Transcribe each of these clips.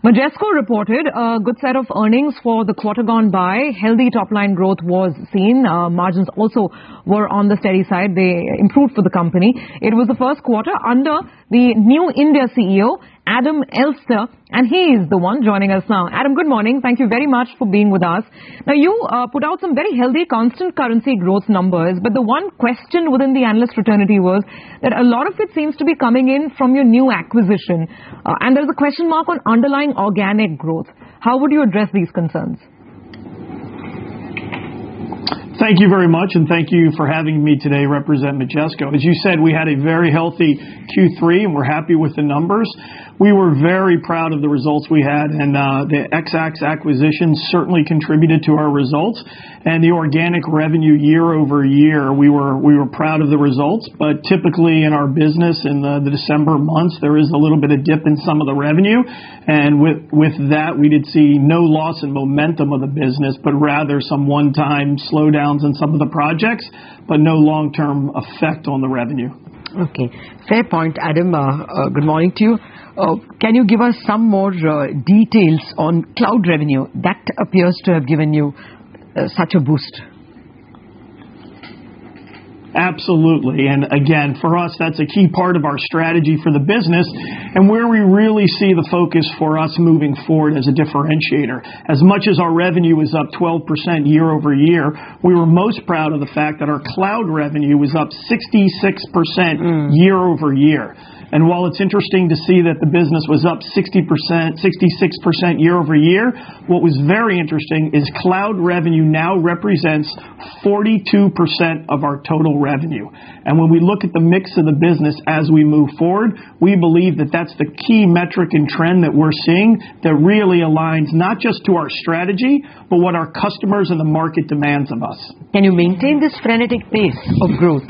Majesco reported a good set of earnings for the quarter gone by. Healthy top-line growth was seen. Margins also were on the steady side. They improved for the company. It was the first quarter under the new India CEO, Adam Elster, and he is the one joining us now. Adam, good morning. Thank you very much for being with us. Now, you put out some very healthy constant currency growth numbers, but the one question within the analyst fraternity was that a lot of it seems to be coming in from your new acquisition, and there's a question mark on underlying organic growth. How would you address these concerns? Thank you very much, and thank you for having me today represent Majesco. As you said, we had a very healthy Q3, and we're happy with the numbers. We were very proud of the results we had, and the XX acquisition certainly contributed to our results. And the organic revenue year over year, we were proud of the results. But typically in our business in the December months, there is a little bit of dip in some of the revenue. And with that, we did see no loss in momentum of the business, but rather some one-time slowdowns in some of the projects, but no long-term effect on the revenue. Okay, fair point, Adam. Good morning to you. Can you give us some more details on cloud revenue that appears to have given you such a boost? Absolutely. And again, for us, that's a key part of our strategy for the business and where we really see the focus for us moving forward as a differentiator. As much as our revenue is up 12% year over year, we were most proud of the fact that our cloud revenue was up 66% year over year. And while it's interesting to see that the business was up 60%, 66% year over year, what was very interesting is cloud revenue now represents 42% of our total revenue. And when we look at the mix of the business as we move forward, we believe that that's the key metric and trend that we're seeing that really aligns not just to our strategy, but what our customers and the market demands of us. Can you maintain this frenetic pace of growth?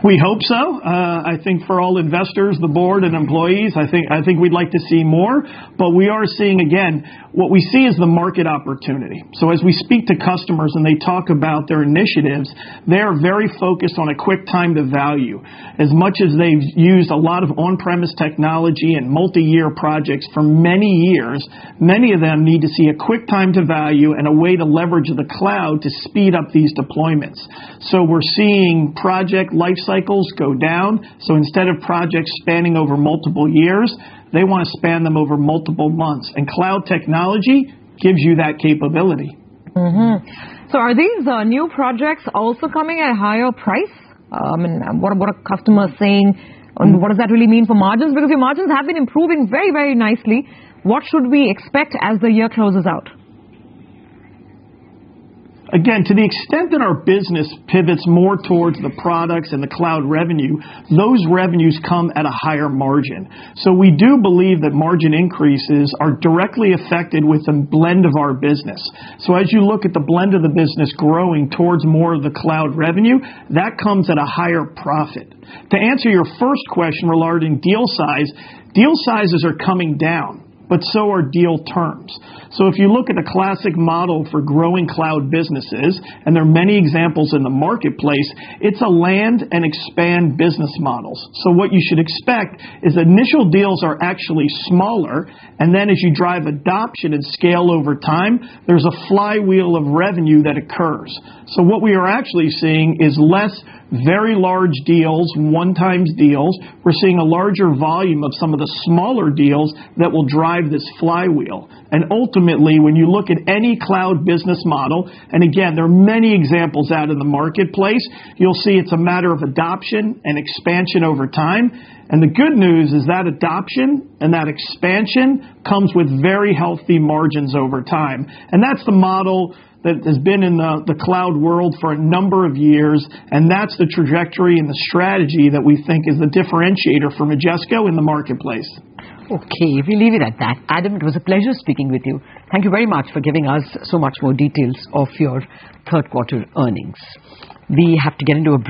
We hope so. I think for all investors, the board, and employees, I think we'd like to see more. But we are seeing, again, what we see is the market opportunity. So as we speak to customers and they talk about their initiatives, they are very focused on a quick time to value. As much as they've used a lot of on-premise technology and multi-year projects for many years, many of them need to see a quick time to value and a way to leverage the cloud to speed up these deployments. So we're seeing project life cycles go down. So instead of projects spanning over multiple years, they want to span them over multiple months. And cloud technology gives you that capability. So are these new projects also coming at a higher price? What are customers saying? And what does that really mean for margins? Because your margins have been improving very, very nicely. What should we expect as the year closes out? Again, to the extent that our business pivots more towards the products and the cloud revenue, those revenues come at a higher margin. So we do believe that margin increases are directly affected with the blend of our business. So as you look at the blend of the business growing towards more of the cloud revenue, that comes at a higher profit. To answer your first question regarding deal sizes are coming down, but so are deal terms. So if you look at a classic model for growing cloud businesses, and there are many examples in the marketplace, it's a land and expand business models. So what you should expect is initial deals are actually smaller, and then as you drive adoption and scale over time, there's a flywheel of revenue that occurs. So what we are actually seeing is less very large deals, one-time deals. We're seeing a larger volume of some of the smaller deals that will drive this flywheel. And ultimately, when you look at any cloud business model, and again, there are many examples out in the marketplace, you'll see it's a matter of adoption and expansion over time. And the good news is that adoption and that expansion comes with very healthy margins over time. And that's the model that has been in the cloud world for a number of years, and that's the trajectory and the strategy that we think is the differentiator for Majesco in the marketplace. Okay, if we leave it at that. Adam, it was a pleasure speaking with you. Thank you very much for giving us so much more details of your third quarter earnings. We have to get into a break.